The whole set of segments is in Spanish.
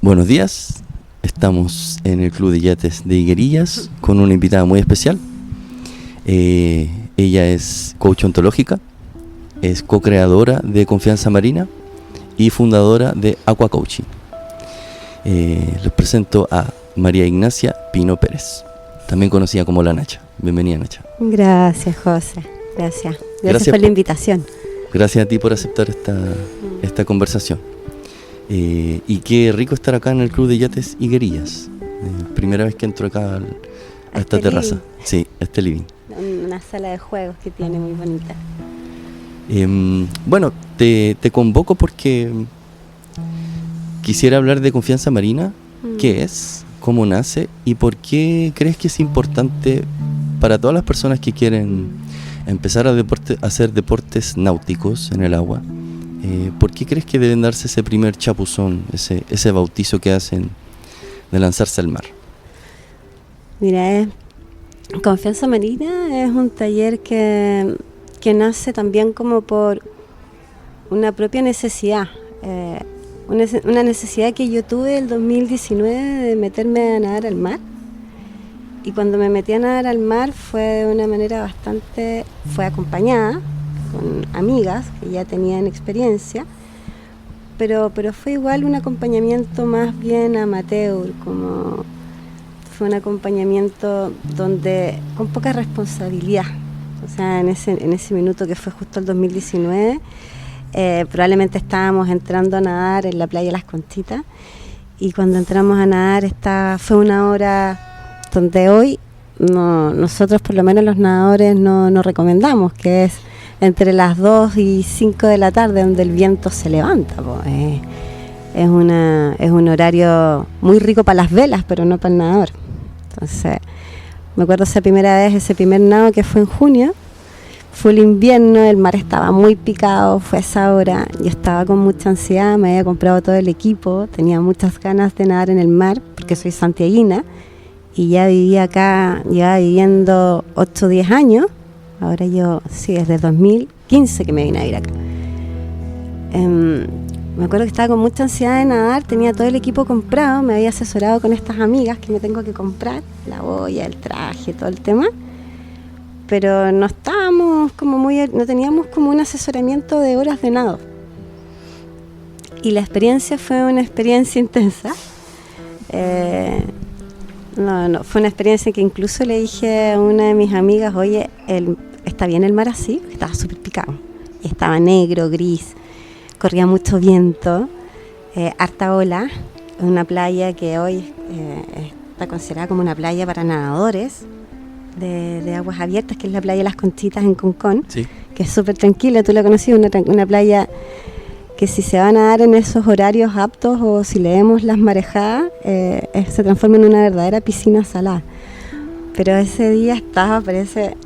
Buenos días, estamos en el Club de Yates de Higuerillas con una invitada muy especial. Ella es coach ontológica, es co-creadora de Confianza Marina y fundadora de Aqua Coaching. Les presento a María Ignacia Pino Pérez, también conocida como La Nacha. Bienvenida, Nacha. Gracias, José. Gracias por la invitación. Gracias a ti por aceptar esta conversación. Y qué rico estar acá en el Club de Yates Higuerillas. Primera vez que entro acá a esta terraza. Living. Sí, a este living. Una sala de juegos que tiene muy bonita. Bueno, te convoco porque quisiera hablar de Confianza Marina. ¿Qué es? ¿Cómo nace? ¿Y por qué crees que es importante para todas las personas que quieren empezar a hacer deportes náuticos en el agua? ¿Por qué crees que deben darse ese primer chapuzón, ese bautizo que hacen de lanzarse al mar? Mira, Confianza Marina es un taller que nace también como por una propia necesidad. Una necesidad que yo tuve el 2019 de meterme a nadar al mar. Y cuando me metí a nadar al mar fue de una manera fue acompañada con amigas que ya tenían experiencia, pero fue igual un acompañamiento más bien amateur, como fue un acompañamiento donde con poca responsabilidad. O sea, en ese minuto que fue justo el 2019, probablemente estábamos entrando a nadar en la playa Las Conchitas, y cuando entramos a nadar fue una hora donde hoy nosotros, por lo menos los nadadores, no recomendamos, que es entre las 2 y 5 de la tarde, donde el viento se levanta. Es un horario muy rico para las velas, pero no para el nadador. Entonces, me acuerdo ese primer nado que fue en junio, fue el invierno, el mar estaba muy picado, fue esa hora, yo estaba con mucha ansiedad, me había comprado todo el equipo, tenía muchas ganas de nadar en el mar, porque soy santiaguina, y ya vivía acá, llevaba viviendo 8 o 10 años. Ahora desde 2015 que me vine a vivir acá. Me acuerdo que estaba con mucha ansiedad de nadar, tenía todo el equipo comprado, me había asesorado con estas amigas que me tengo que comprar, la boya, el traje, todo el tema. Pero no teníamos como un asesoramiento de horas de nado. Y la experiencia fue una experiencia intensa. Fue una experiencia que incluso le dije a una de mis amigas, oye, ¿está bien el mar así? Porque estaba súper picado. Y estaba negro, gris, corría mucho viento, harta ola. Una playa que hoy está considerada como una playa para nadadores de aguas abiertas, que es la playa Las Conchitas en Concón, sí, que es súper tranquila. Tú la conocí, una playa que si se va a nadar en esos horarios aptos o si leemos las marejadas, se transforma en una verdadera piscina salada. Pero ese día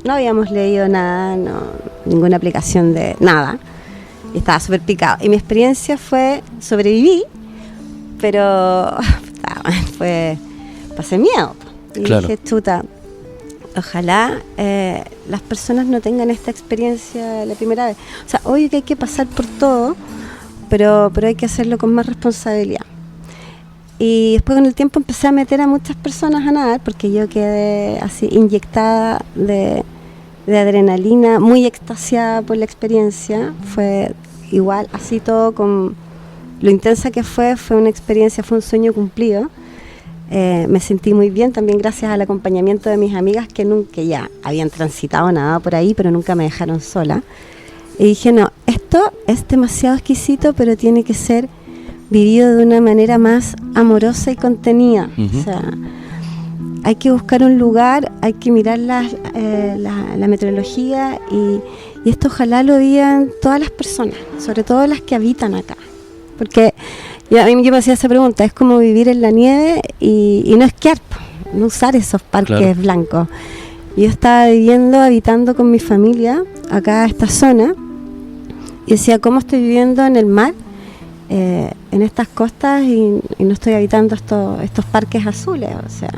no habíamos leído nada, ninguna aplicación de nada, y estaba súper picado. Y mi experiencia sobreviví, pero pasé miedo. Y claro, dije, chuta, ojalá las personas no tengan esta experiencia la primera vez. O sea, obvio que hay que pasar por todo, pero hay que hacerlo con más responsabilidad. Y después con el tiempo empecé a meter a muchas personas a nadar, porque yo quedé así inyectada de adrenalina, muy extasiada por la experiencia. Fue igual, así todo, con lo intensa que fue una experiencia, fue un sueño cumplido. Me sentí muy bien también gracias al acompañamiento de mis amigas que ya habían transitado nada por ahí, pero nunca me dejaron sola. Y dije, no, esto es demasiado exquisito, pero tiene que ser vivido de una manera más amorosa y contenida. Uh-huh. O sea, hay que buscar un lugar, hay que mirar la meteorología y esto ojalá lo vivan todas las personas, sobre todo las que habitan acá. Porque yo me hacía esa pregunta, es como vivir en la nieve y no esquiar, no usar esos parques, claro, blancos. Yo estaba habitando con mi familia acá esta zona y decía, ¿cómo estoy viviendo en el mar, en estas costas y no estoy habitando estos parques azules? O sea,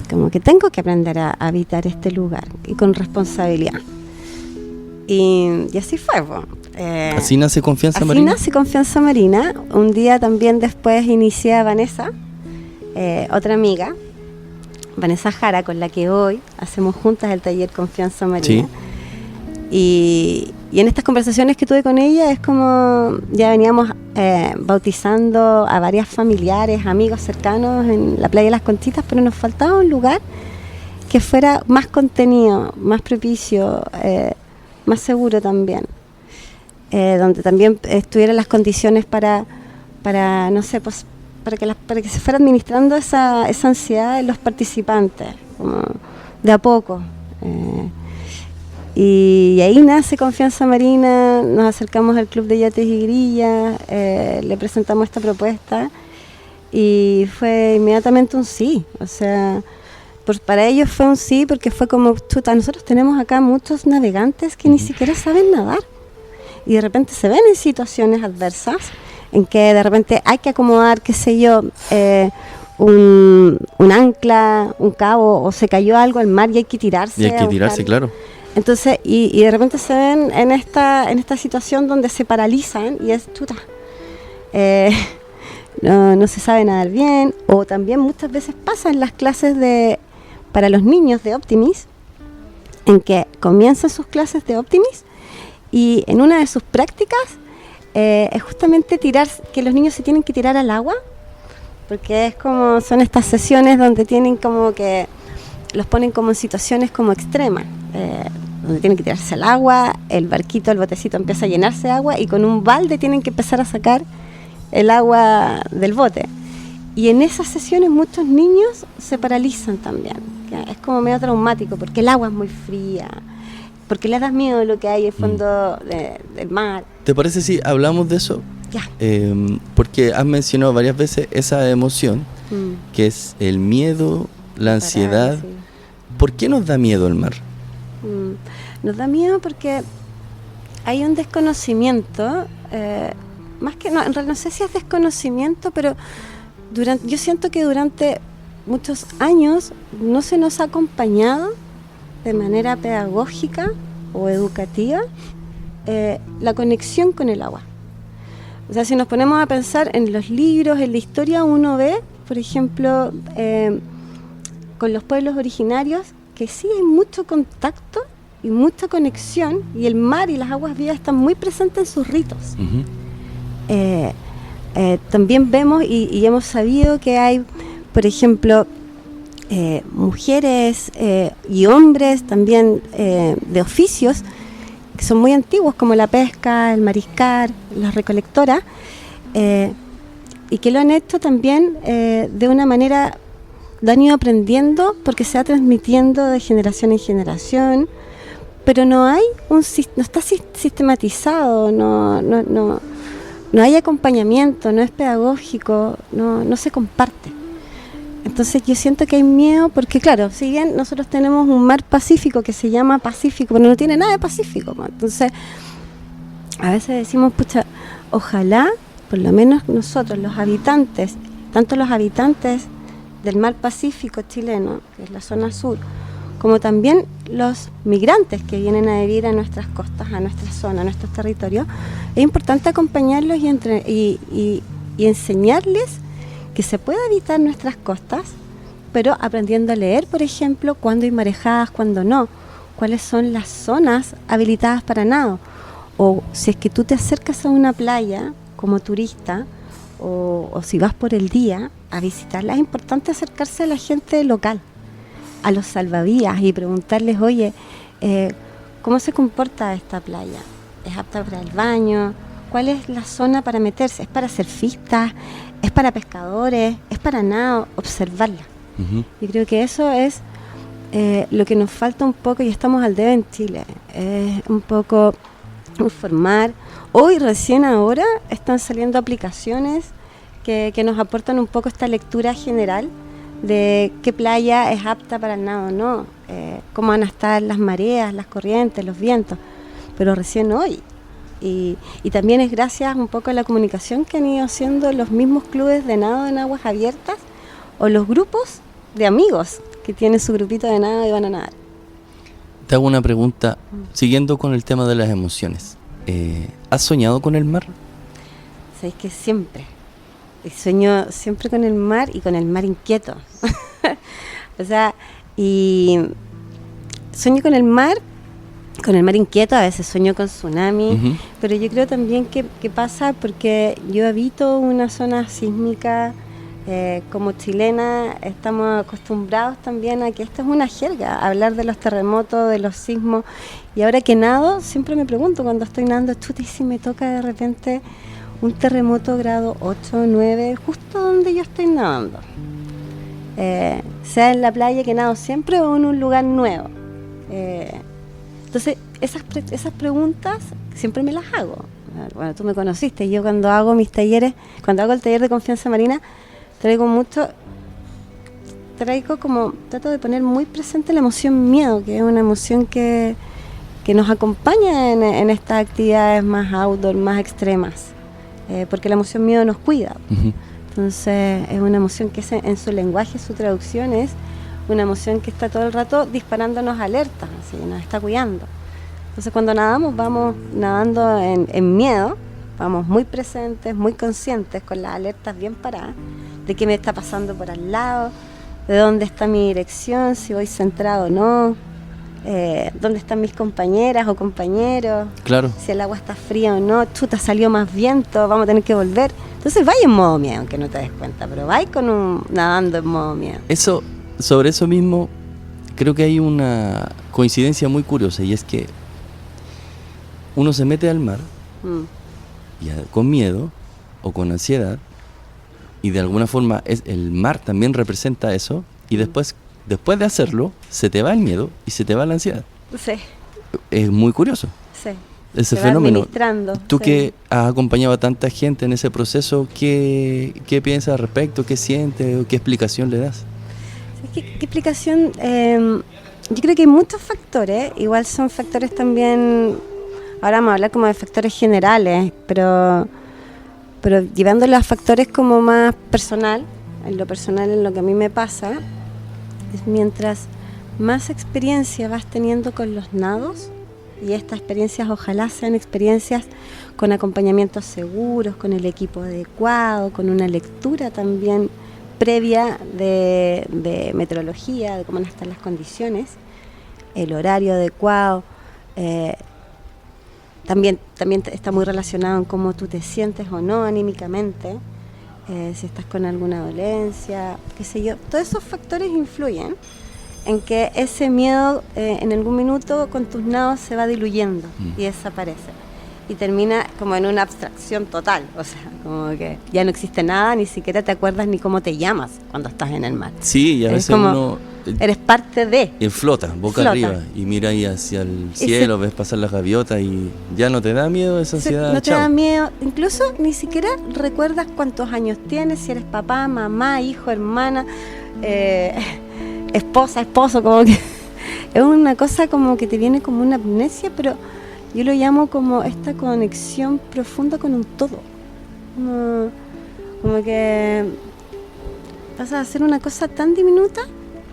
como que tengo que aprender a habitar este lugar y con responsabilidad. Y así fue, Así nace Confianza así Marina. nace Confianza Marina. Un día también después inicié a Vanessa, otra amiga, Vanessa Jara, con la que hoy hacemos juntas el taller Confianza Marina. Sí. Y en estas conversaciones que tuve con ella es como ya veníamos bautizando a varias familiares, amigos cercanos en la playa de las Conchitas, pero nos faltaba un lugar que fuera más contenido, más propicio, más seguro también, donde también estuvieran las condiciones para no sé, pues para que se fuera administrando esa ansiedad de los participantes, como de a poco. Y ahí nace Confianza Marina, nos acercamos al Club de Yates y Grillas, le presentamos esta propuesta y fue inmediatamente un sí. O sea, para ellos fue un sí porque fue como, chuta, nosotros tenemos acá muchos navegantes que ni siquiera saben nadar y de repente se ven en situaciones adversas en que de repente hay que acomodar, qué sé yo, un ancla, un cabo, o se cayó algo al mar y hay que tirarse. Y hay que tirarse, claro. Entonces, y de repente se ven en esta situación donde se paralizan y es chuta. No se sabe nadar bien, o también muchas veces pasa en las clases para los niños de Optimis, en que comienzan sus clases de Optimis y en una de sus prácticas es justamente que los niños se tienen que tirar al agua, porque son estas sesiones donde tienen como que los ponen como en situaciones como extremas, donde tienen que tirarse al agua, el barquito, el botecito empieza a llenarse de agua y con un balde tienen que empezar a sacar el agua del bote. Y en esas sesiones muchos niños se paralizan también, que es como medio traumático porque el agua es muy fría, porque les da miedo lo que hay en el fondo del mar. ¿Te parece si hablamos de eso? Ya. Porque has mencionado varias veces esa emoción, que es el miedo, la ansiedad. Sí. ¿Por qué nos da miedo el mar? Nos da miedo porque hay un desconocimiento, más que en realidad no sé si es desconocimiento, pero yo siento que durante muchos años no se nos ha acompañado de manera pedagógica o educativa la conexión con el agua. O sea, si nos ponemos a pensar en los libros, en la historia, uno ve, por ejemplo, con los pueblos originarios, que sí hay mucho contacto y mucha conexión, y el mar y las aguas vivas están muy presentes en sus ritos. Uh-huh. También vemos y hemos sabido que hay, por ejemplo, mujeres y hombres también de oficios que son muy antiguos, como la pesca, el mariscar, las recolectoras, y que lo han hecho también de una manera, lo han ido aprendiendo porque se va transmitiendo de generación en generación, pero no está sistematizado, no hay acompañamiento, no es pedagógico, no se comparte. Entonces yo siento que hay miedo porque, claro, si bien nosotros tenemos un mar Pacífico que se llama Pacífico, pero no tiene nada de Pacífico, ¿no? Entonces a veces decimos, pucha, ojalá por lo menos nosotros, los habitantes, tanto los habitantes del mar Pacífico chileno, que es la zona sur, como también los migrantes que vienen a vivir a nuestras costas, a nuestra zona, a nuestros territorios, es importante acompañarlos y enseñarles que se puede habitar nuestras costas, pero aprendiendo a leer, por ejemplo, cuándo hay marejadas, cuándo no, cuáles son las zonas habilitadas para nado, o si es que tú te acercas a una playa como turista, o si vas por el día a visitarla, es importante acercarse a la gente local, a los salvavidas, y preguntarles, oye, ¿cómo se comporta esta playa? ¿Es apta para el baño? ¿Cuál es la zona para meterse? ¿Es para surfistas? ¿Es para pescadores? ¿Es para nado? Observarla. Uh-huh. Yo creo que eso es lo que nos falta un poco, y estamos al debe en Chile. Un poco informar. Hoy, recién ahora, están saliendo aplicaciones que nos aportan un poco esta lectura general de qué playa es apta para el nado o no, cómo van a estar las mareas, las corrientes, los vientos, pero recién hoy. Y también es gracias un poco a la comunicación que han ido haciendo los mismos clubes de nado en aguas abiertas o los grupos de amigos que tienen su grupito de nado y van a nadar. Te hago una pregunta, siguiendo con el tema de las emociones. ¿Has soñado con el mar? Sabéis que siempre. Y sueño siempre con el mar y con el mar inquieto. O sea, y sueño con el mar inquieto, a veces sueño con tsunami, Ujú. pero yo creo también que pasa porque yo habito una zona sísmica, como chilena estamos acostumbrados también a que esto es una jerga, a hablar de los terremotos, de los sismos, y ahora que nado, siempre me pregunto cuando estoy nadando, chuta, y si me toca de repente un terremoto grado 8 o 9, justo donde yo estoy nadando. Sea en la playa que nado siempre o en un lugar nuevo. Entonces, esas preguntas siempre me las hago. Bueno, tú me conociste, yo cuando hago mis talleres, cuando hago el taller de confianza marina, trato de poner muy presente la emoción miedo, que es una emoción que nos acompaña en estas actividades más outdoor, más extremas, porque la emoción miedo nos cuida. Ujú. Entonces es una emoción que en su lenguaje, su traducción es una emoción que está todo el rato disparándonos alertas, así, nos está cuidando. Entonces cuando nadamos, vamos nadando en miedo, vamos muy presentes, muy conscientes, con las alertas bien paradas, de qué me está pasando por al lado, de dónde está mi dirección, si voy centrado o no, dónde están mis compañeras o compañeros, Claro. si el agua está fría o no, chuta, salió más viento, vamos a tener que volver. Entonces vais en modo miedo, aunque no te des cuenta, pero vais nadando en modo miedo. Sobre eso mismo, creo que hay una coincidencia muy curiosa, y es que uno se mete al mar con miedo o con ansiedad, y de alguna forma el mar también representa eso, y después de hacerlo, se te va el miedo y se te va la ansiedad. Sí, Es muy curioso sí. ese Se va fenómeno. administrando, Tú sí. que has acompañado a tanta gente en ese proceso, ¿qué piensas al respecto? ¿Qué sientes? ¿O qué explicación le das? ¿Qué explicación? Yo creo que hay muchos factores, igual son factores también, ahora vamos a hablar como de factores generales, pero llevándolo a factores como más personal, en lo que a mí me pasa, es mientras más experiencia vas teniendo con los nados, y estas experiencias ojalá sean experiencias con acompañamientos seguros, con el equipo adecuado, con una lectura también previa de meteorología, de cómo van a estar las condiciones, el horario adecuado, también está muy relacionado en cómo tú te sientes o no anímicamente, si estás con alguna dolencia, qué sé yo. Todos esos factores influyen en que ese miedo en algún minuto con tus nados se va diluyendo y desaparece. Y termina como en una abstracción total, o sea, como que ya no existe nada, ni siquiera te acuerdas ni cómo te llamas cuando estás en el mar. Sí, y a veces uno eres parte de. flota, boca arriba, y mira ahí hacia el cielo, ves pasar las gaviotas y ya no te da miedo esa ansiedad. No te da miedo, incluso ni siquiera recuerdas cuántos años tienes, si eres papá, mamá, hijo, hermana, esposa, esposo, como que es una cosa como que te viene como una amnesia, pero yo lo llamo como esta conexión profunda con un todo, como que vas a hacer una cosa tan diminuta,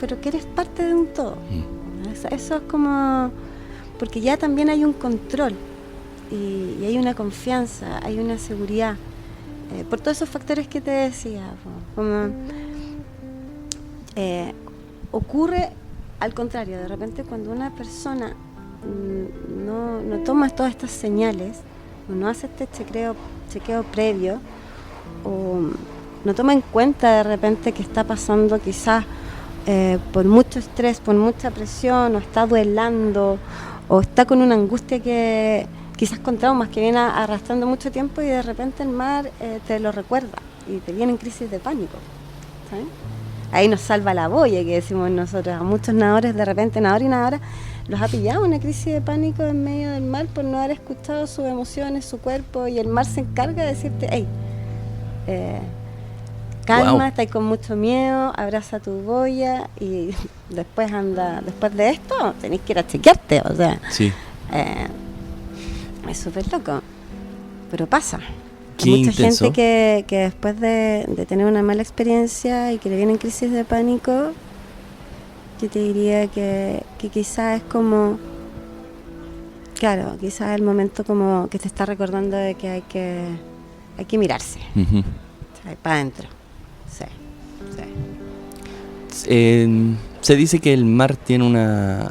pero que eres parte de un todo. Eso es como, porque ya también hay un control y hay una confianza, hay una seguridad, por todos esos factores que te decía, como ocurre al contrario, de repente cuando una persona no toma todas estas señales, o no hace este chequeo previo, o no toma en cuenta de repente que está pasando quizás por mucho estrés, por mucha presión, o está duelando, o está con una angustia que quizás con traumas que viene arrastrando mucho tiempo, y de repente el mar te lo recuerda y te viene en crisis de pánico, ¿sabes? Ahí nos salva la boya, que decimos nosotros. A muchos nadadores, de repente, nadadores y nadadoras, los ha pillado una crisis de pánico en medio del mar por no haber escuchado sus emociones, su cuerpo, y el mar se encarga de decirte, hey, calma, estás con mucho miedo, abraza tu boya, y después de esto tenés que ir a chequearte, o sea, sí. Es súper loco, pero pasa. Qué Mucha intenso. gente que después de tener una mala experiencia y que le vienen crisis de pánico, yo te diría que quizás es como Claro, quizás es el momento como que te está recordando de que hay que mirarse, Ujú. para adentro. Sí, sí. Se dice que el mar tiene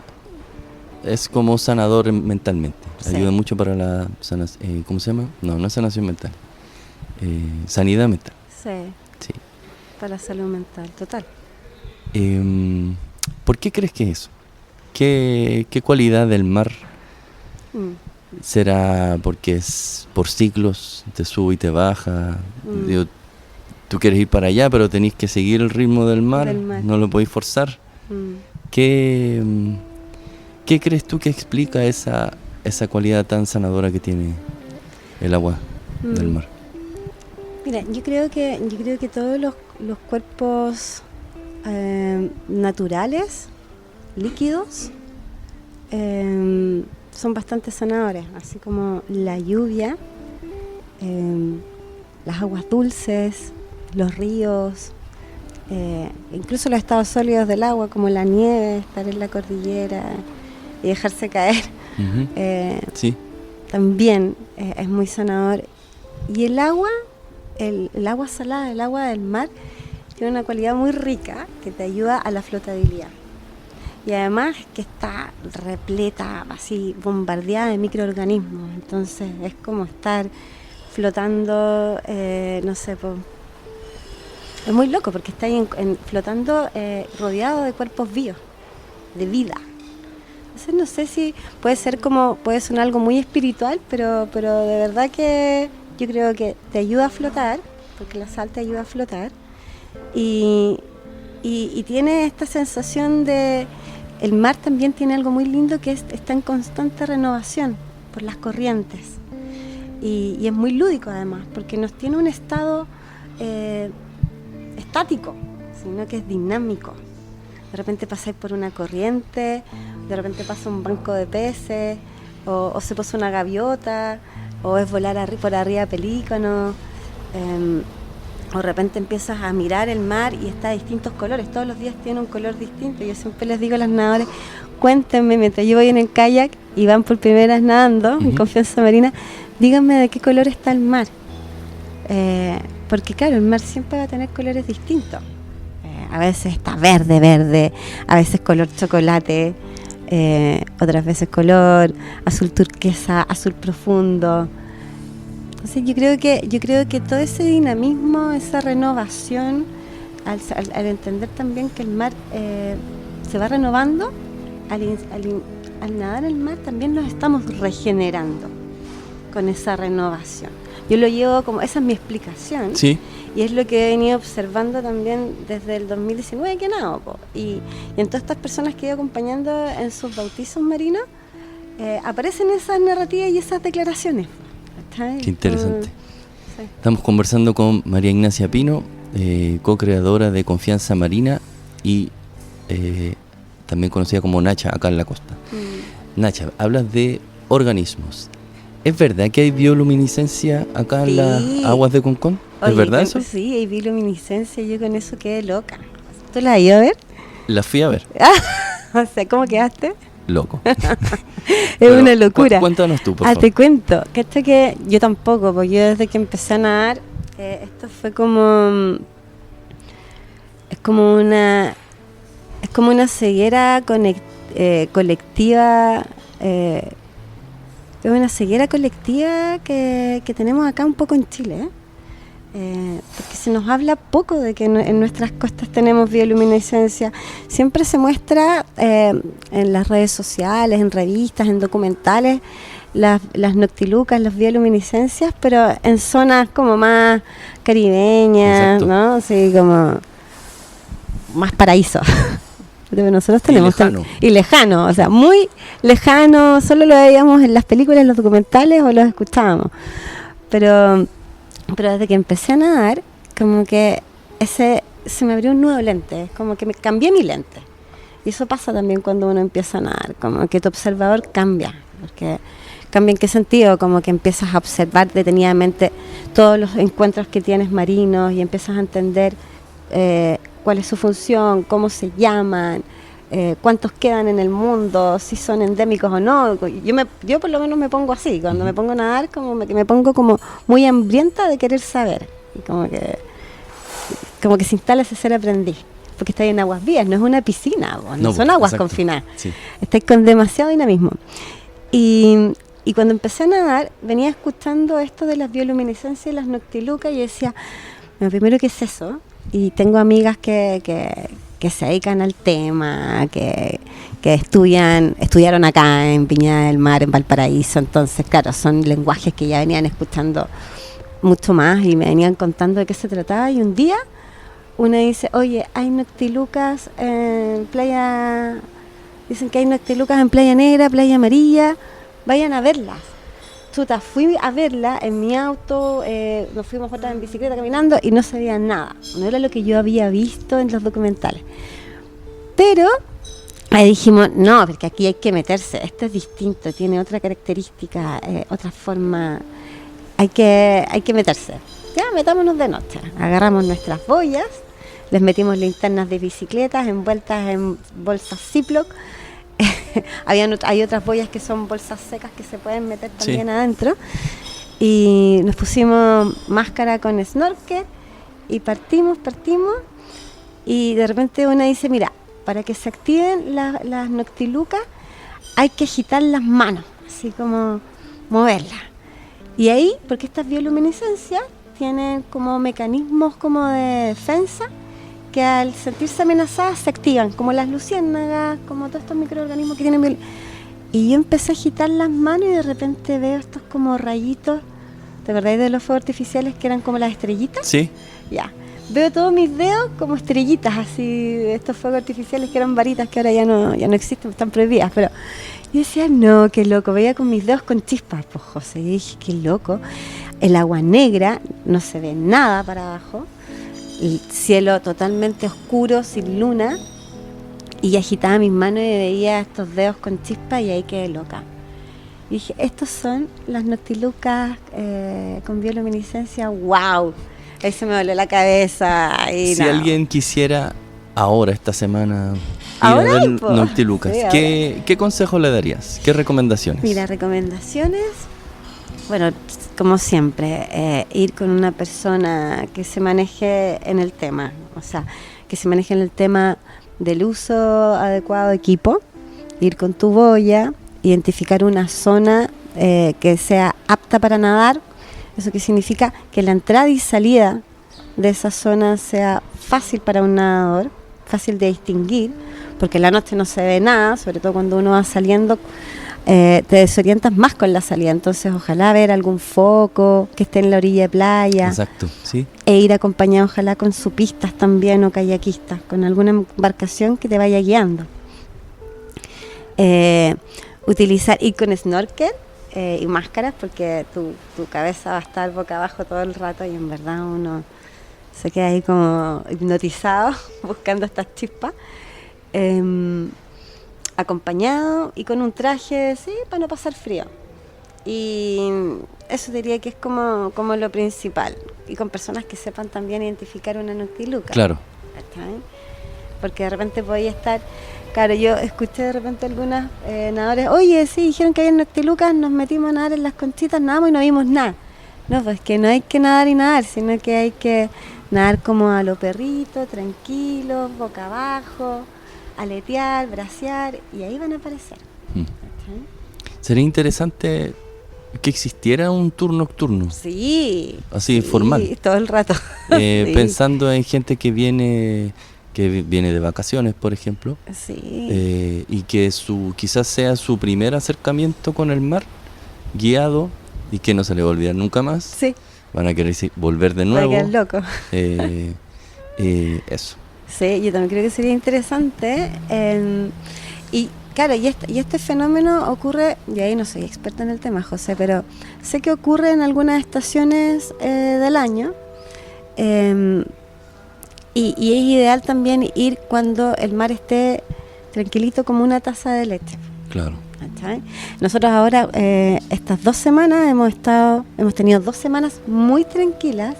es como sanador mentalmente. Sí. Ayuda mucho para la sanación. ¿Cómo se llama? No es sanación mental. Sanidad mental. Sí, Sí. para la salud mental, total. ¿Por qué crees que es eso? ¿Qué cualidad del mar será? Porque es por ciclos, te sube y te baja. Digo, tú quieres ir para allá, pero tenés que seguir el ritmo del mar. No lo podéis forzar. ¿Qué crees tú que explica esa cualidad tan sanadora que tiene el agua del mar? Mira, yo creo que todos los cuerpos naturales, líquidos, son bastante sanadores, así como la lluvia, las aguas dulces, los ríos, incluso los estados sólidos del agua, como la nieve, estar en la cordillera y dejarse caer. Uh-huh. Sí. También es muy sanador. Y el agua, el agua salada, el agua del mar, tiene una cualidad muy rica que te ayuda a la flotabilidad. Y además que está repleta, así bombardeada de microorganismos. Entonces es como estar flotando, no sé, es muy loco porque está ahí flotando rodeado de cuerpos vivos, de vida. Entonces no sé si puede sonar algo muy espiritual, pero de verdad que yo creo que te ayuda a flotar, porque la sal te ayuda a flotar, y tiene esta sensación de... El mar también tiene algo muy lindo que está en constante renovación por las corrientes, y es muy lúdico además, porque no tiene un estado estático, sino que es dinámico. De repente pasáis por una corriente, de repente pasa un banco de peces, o se posa una gaviota, o es volar por arriba de pelícanos, o de repente empiezas a mirar el mar y está de distintos colores, todos los días tiene un color distinto. Yo siempre les digo a las nadadoras, cuéntenme mientras yo voy en el kayak y van por primera vez nadando, en Confianza Marina, díganme de qué color está el mar, porque claro, el mar siempre va a tener colores distintos. A veces está verde, a veces color chocolate, otras veces color azul turquesa, azul profundo. Entonces yo creo que todo ese dinamismo, esa renovación, al entender también que el mar se va renovando, al nadar el mar también nos estamos regenerando con esa renovación. Yo lo llevo como, esa es mi explicación. Sí. Y es lo que he venido observando también desde el 2019 que nado. Y en todas estas personas que he ido acompañando en sus bautizos marinos, aparecen esas narrativas y esas declaraciones. ¿Está? Qué interesante. Sí. Estamos conversando con María Ignacia Pino, co-creadora de Confianza Marina y también conocida como Nacha acá en la costa. Nacha, hablas de organismos. ¿Es verdad que hay bioluminiscencia acá en las aguas de Concón? ¿Es verdad eso? Sí, hay bioluminiscencia, yo con eso quedé loca. ¿Tú la has ido a ver? La fui a ver. O sea, ¿cómo quedaste? Loco. Es una locura. Cuéntanos tú, por favor. Te cuento, que yo tampoco, porque yo desde que empecé a nadar, esto fue como... Es como una ceguera colectiva... Es una ceguera colectiva que tenemos acá un poco en Chile, porque se nos habla poco de que en nuestras costas tenemos bioluminiscencia. Siempre se muestra en las redes sociales, en revistas, en documentales, las noctilucas, las bioluminiscencias, pero en zonas como más caribeñas. Exacto. ¿No? Así como más paraíso. Pero nosotros tenemos y lejano, o sea, muy lejano, solo lo veíamos en las películas, en los documentales o los escuchábamos. Pero desde que empecé a nadar, como que se me abrió un nuevo lente, como que me cambié mi lente. Y eso pasa también cuando uno empieza a nadar, como que tu observador cambia, porque ¿cambia en qué sentido? Como que empiezas a observar detenidamente todos los encuentros que tienes marinos y empiezas a entender cuál es su función, cómo se llaman, cuántos quedan en el mundo, si son endémicos o no. Yo por lo menos me pongo así, cuando me pongo a nadar, me pongo como muy hambrienta de querer saber, y como que se instala ese ser aprendiz, porque estáis en aguas vías, no es una piscina, no son aguas confinadas, sí. Estáis con demasiado dinamismo. Y cuando empecé a nadar, venía escuchando esto de las bioluminiscencias y las noctilucas, y decía, bueno, primero, ¿qué es eso? Y tengo amigas que se dedican al tema, que estudiaron acá en Viña del Mar, en Valparaíso. Entonces, claro, son lenguajes que ya venían escuchando mucho más y me venían contando de qué se trataba. Y un día una dice, oye, hay noctilucas en playa, dicen que hay noctilucas en Playa Negra, Playa Amarilla, vayan a verlas. Chuta, fui a verla en mi auto, nos fuimos otras en bicicleta caminando y no sabía nada, no era lo que yo había visto en los documentales. Pero ahí dijimos, no, porque aquí hay que meterse, esto es distinto, tiene otra característica, otra forma, hay que meterse. Ya, metámonos de noche, agarramos nuestras boyas, les metimos linternas de bicicletas envueltas en bolsas Ziploc. Hay otras boyas que son bolsas secas que se pueden meter también adentro, y nos pusimos máscara con snorkel y partimos, y de repente una dice, mira, para que se activen las noctilucas hay que agitar las manos, así como moverlas, y ahí, porque estas bioluminiscencias tienen como mecanismos como de defensa, que al sentirse amenazadas se activan, como las luciérnagas, como todos estos microorganismos que tienen y yo empecé a agitar las manos y de repente veo estos como rayitos. ¿Te acordáis de los fuegos artificiales que eran como las estrellitas? Sí. Ya, veo todos mis dedos como estrellitas, así, estos fuegos artificiales que eran varitas, que ahora ya no existen, están prohibidas, pero yo decía, no, qué loco, veía con mis dedos con chispas, pues José, y dije, qué loco, el agua negra, no se ve nada para abajo, el cielo totalmente oscuro, sin luna, y agitaba mis manos y veía estos dedos con chispas y ahí quedé loca. Y dije, estos son las noctilucas con bioluminiscencia, wow. Ahí se me dolió la cabeza. Y si alguien quisiera ahora, esta semana, ir a ver noctilucas, sí, ¿qué consejo le darías? ¿Qué recomendaciones? Mira, recomendaciones, bueno, como siempre, ir con una persona que se maneje en el tema, o sea, que se maneje en el tema del uso adecuado de equipo, ir con tu boya, identificar una zona que sea apta para nadar. Eso que significa que la entrada y salida de esa zona sea fácil para un nadador, fácil de distinguir, porque en la noche no se ve nada, sobre todo cuando uno va saliendo, te desorientas más con la salida. Entonces ojalá ver algún foco que esté en la orilla de playa. Exacto, sí. E ir acompañado ojalá con supistas también o kayakistas, con alguna embarcación que te vaya guiando. Ir con snorkel y máscaras, porque tu cabeza va a estar boca abajo todo el rato y en verdad uno se queda ahí como hipnotizado buscando estas chispas. Acompañado y con un traje, sí, para no pasar frío. Y eso diría que es como lo principal. Y con personas que sepan también identificar una noctiluca. Claro. ¿Está bien? Porque de repente podía estar... Claro, yo escuché de repente algunas nadadores, oye, sí, dijeron que había noctilucas, nos metimos a nadar en las conchitas, nadamos y no vimos nada. No, pues que no hay que nadar y nadar, sino que hay que nadar como a lo perrito, tranquilo, boca abajo, aletear, bracear, y ahí van a aparecer. Sería interesante que existiera un tour nocturno. Sí. Así, formal. Todo el rato. Sí. Pensando en gente que viene de vacaciones, por ejemplo. Sí. Y que quizás sea su primer acercamiento con el mar, guiado, y que no se le va a olvidar nunca más. Sí. Van a querer volver de nuevo. Van a quedar locos. Eso. Sí, yo también creo que sería interesante. Y claro, y este fenómeno ocurre, y ahí no soy experta en el tema, José, pero sé que ocurre en algunas estaciones del año. Y es ideal también ir cuando el mar esté tranquilito como una taza de leche. Claro. ¿Sí? Nosotros ahora, estas 2 semanas, hemos tenido 2 semanas muy tranquilas,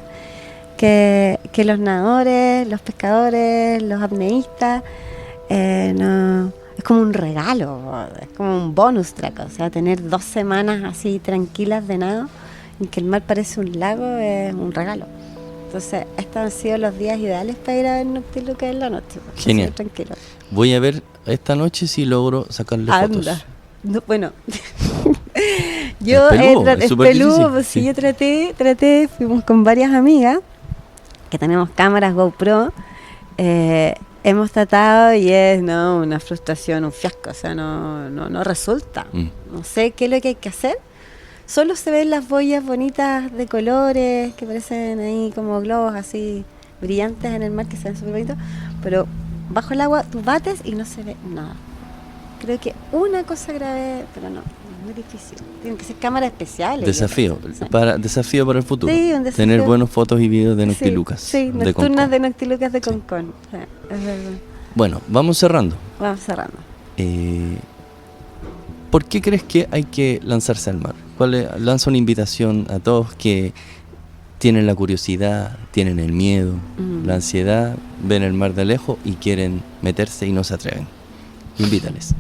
que los nadadores, los pescadores, los apneístas no, es como un regalo, es como un bonus track, o sea, tener 2 semanas así tranquilas de nado, en que el mar parece un lago, es un regalo. Entonces, estos han sido los días ideales para ir a ver Noctiluca en la noche. Genial. Tranquilo. Voy a ver esta noche si logro sacarle fotos. No, bueno, yo es súper peludo, difícil, sí, yo traté, fuimos con varias amigas que tenemos cámaras GoPro, hemos tratado y es una frustración, un fiasco, o sea, no resulta. No sé qué es lo que hay que hacer. Solo se ven las boyas bonitas de colores que parecen ahí como globos así brillantes en el mar, que se ven súper bonitos, pero bajo el agua tú bates y no se ve nada. Creo que una cosa grave, pero no, es muy difícil. Tienen que ser cámaras especiales. Desafío para el futuro. Sí, un desafío. Tener buenas fotos y videos de Noctilucas. Sí, nocturnas de Noctilucas de Concón. O sea, es verdad. Bueno, vamos cerrando. ¿Por qué crees que hay que lanzarse al mar? Lanza una invitación a todos que tienen la curiosidad, tienen el miedo, la ansiedad, ven el mar de lejos y quieren meterse y no se atreven. Invítales.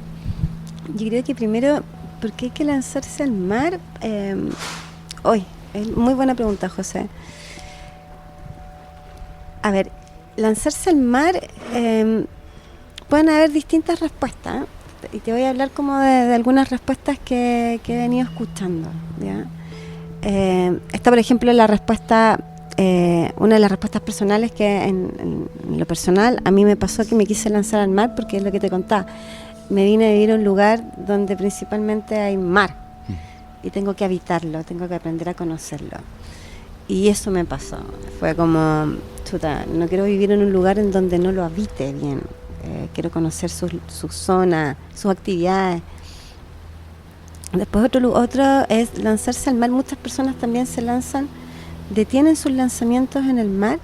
Yo creo que primero, ¿por qué hay que lanzarse al mar? Es muy buena pregunta, José. A ver, lanzarse al mar, pueden haber distintas respuestas, y te voy a hablar como de algunas respuestas que he venido escuchando, ¿ya? Esta, por ejemplo, la respuesta, una de las respuestas personales que en lo personal a mí me pasó que me quise lanzar al mar porque es lo que te contaba. Me vine a vivir a un lugar donde principalmente hay mar y tengo que habitarlo, tengo que aprender a conocerlo. Y eso me pasó. Fue como, chuta, no quiero vivir en un lugar en donde no lo habite bien. Quiero conocer sus zonas, sus actividades. Después otro es lanzarse al mar. Muchas personas también detienen sus lanzamientos en el mar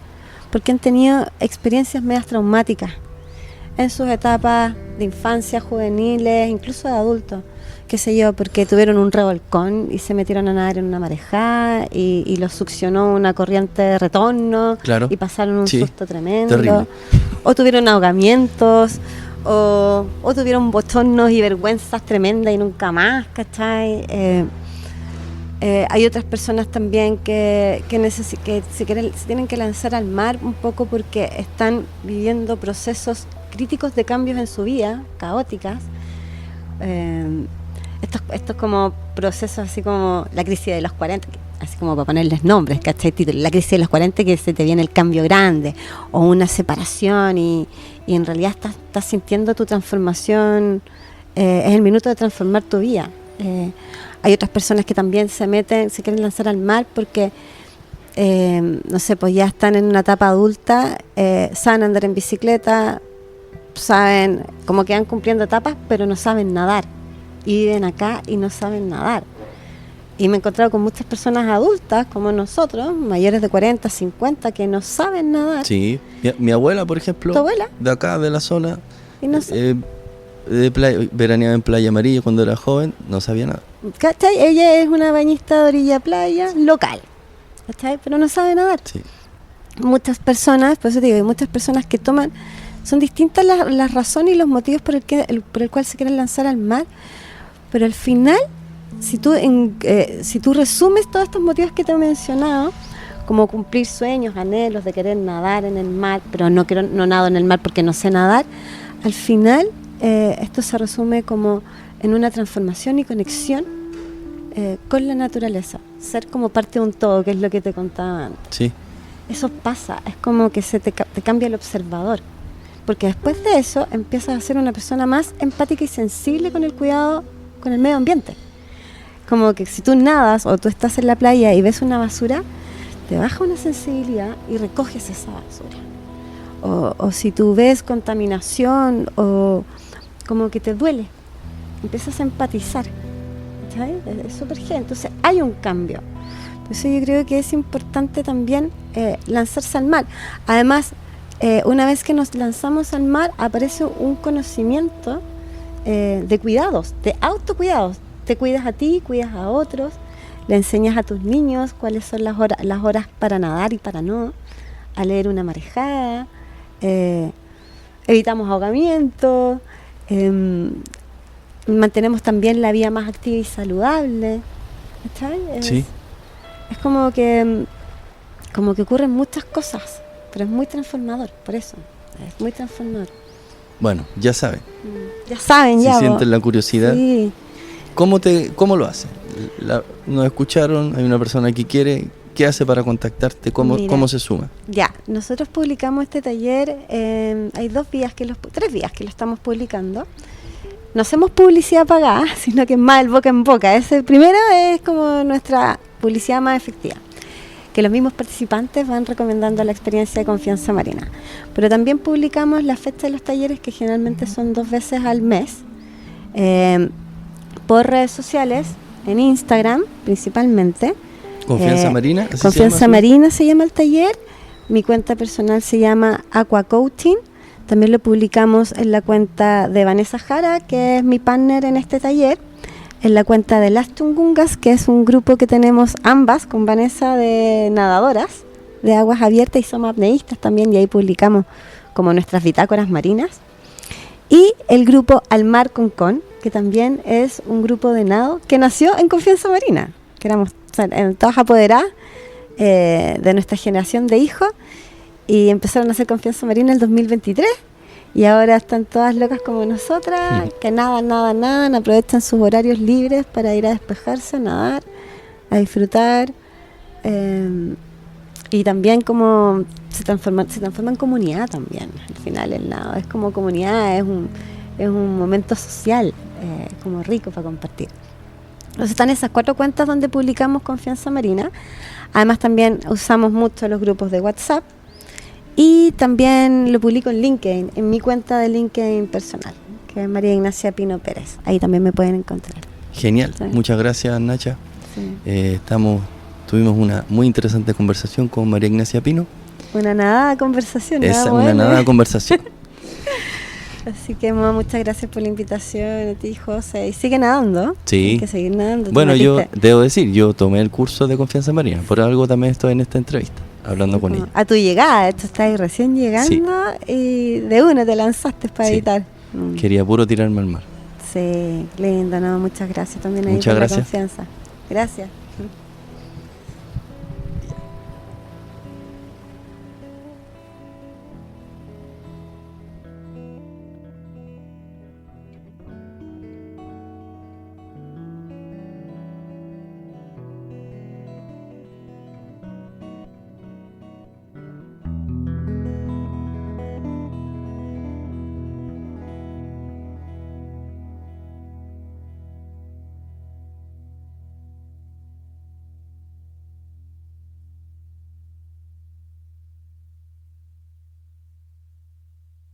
porque han tenido experiencias medias traumáticas en sus etapas de infancia, juveniles, incluso de adultos, qué sé yo, porque tuvieron un revolcón y se metieron a nadar en una marejada y los succionó una corriente de retorno, claro, y pasaron un susto tremendo, terrible. O tuvieron ahogamientos, o tuvieron bochornos y vergüenzas tremendas y nunca más, ¿cachai? Hay otras personas también que se tienen que lanzar al mar un poco porque están viviendo procesos críticos de cambios en su vida, caóticas. Estos como procesos así como la crisis de los 40, así como para ponerles nombres, ¿cachai? Título, la crisis de los 40, que se te viene el cambio grande, o una separación y en realidad estás sintiendo tu transformación, es el minuto de transformar tu vida. Hay otras personas que también se quieren lanzar al mar porque, no sé, pues ya están en una etapa adulta, saben andar en bicicleta, saben como que van cumpliendo etapas, pero no saben nadar. Y viven acá y no saben nadar. Y me he encontrado con muchas personas adultas, como nosotros, mayores de 40, 50, que no saben nadar. Sí, mi abuela, por ejemplo, ¿tu abuela? De acá, de la zona, y no sé. Veraneaba en Playa Amarilla cuando era joven, no sabía nada. ¿Cachai? Ella es una bañista de orilla playa local, ¿cachai? Pero no sabe nadar. Sí. Muchas personas, por eso te digo, hay muchas personas que son distintas las razones y los motivos por el cual se quieren lanzar al mar, pero al final, si tú resumes todos estos motivos que te he mencionado, como cumplir sueños, anhelos de querer nadar en el mar, pero no nado en el mar porque no sé nadar, al final esto se resume como en una transformación y conexión con la naturaleza, ser como parte de un todo, que es lo que te contaba antes. Sí. Eso pasa, es como que te cambia el observador, porque después de eso empiezas a ser una persona más empática y sensible con el cuidado con el medio ambiente. Como que si tú nadas o tú estás en la playa y ves una basura, te baja una sensibilidad y recoges esa basura. O si tú ves contaminación o como que te duele, empiezas a empatizar, ¿sabes? Es súper genial. Entonces hay un cambio. Entonces yo creo que es importante también lanzarse al mar. Además, una vez que nos lanzamos al mar, aparece un conocimiento de cuidados, de autocuidados. Te cuidas a ti, cuidas a otros, le enseñas a tus niños cuáles son las horas para nadar y para no, a leer una marejada. evitamos ahogamiento, mantenemos también la vida más activa y saludable. ¿Cachai? Sí. Es como que ocurren muchas cosas, pero es muy transformador, por eso, es muy transformador. Bueno, ya saben. Ya saben, Si ya. sienten la curiosidad, Sí. ¿cómo lo hacen? Nos escucharon, hay una persona que quiere, ¿qué hace para contactarte? Mira, ¿Cómo se suma? Ya, nosotros publicamos este taller, hay 3 vías que lo estamos publicando. No hacemos publicidad pagada, sino que es más el boca en boca. Ese primero es como nuestra publicidad más efectiva, que los mismos participantes van recomendando la experiencia de Confianza Marina. Pero también publicamos la fecha de los talleres, que generalmente son 2 veces al mes, por redes sociales, en Instagram principalmente. ¿Confianza Marina? ¿Así Confianza se llama? Marina se llama el taller. Mi cuenta personal se llama Aqua Coaching. También lo publicamos en la cuenta de Vanessa Jara, que es mi partner en este taller, en la cuenta de Las Tungungas, que es un grupo que tenemos ambas con Vanessa, de nadadoras de aguas abiertas, y somos apneístas también, y ahí publicamos como nuestras bitácoras marinas. Y el grupo Al Mar con, que también es un grupo de nado que nació en Confianza Marina, que éramos todas apoderadas de nuestra generación de hijos, y empezaron a hacer Confianza Marina en el 2023, y ahora están todas locas como nosotras, que nadan, aprovechan sus horarios libres para ir a despejarse, a nadar, a disfrutar, y también como se transforma en comunidad también. Al final el nado es como comunidad, es un momento social, como rico para compartir. Entonces están esas 4 cuentas donde publicamos Confianza Marina. Además también usamos mucho los grupos de WhatsApp, y también lo publico en LinkedIn, en mi cuenta de LinkedIn personal, que es María Ignacia Pino Pérez. Ahí también me pueden encontrar. Genial, Sí. Muchas gracias, Nacha. Sí. Tuvimos una muy interesante conversación con María Ignacia Pino. Una nadada conversación. Esa, una nadada conversación. Así que muchas gracias por la invitación a ti, José. Y sigue nadando. Sí. Hay que seguir nadando. Bueno, yo debo decir, yo tomé el curso de Confianza Marina, por algo también estoy en esta entrevista, hablando con ella. A tu llegada, esto está ahí recién llegando, y de una te lanzaste para editar. Quería puro tirarme al mar. Sí, lindo, ¿no? Muchas gracias también ahí Muchas por gracias. la confianza. Gracias.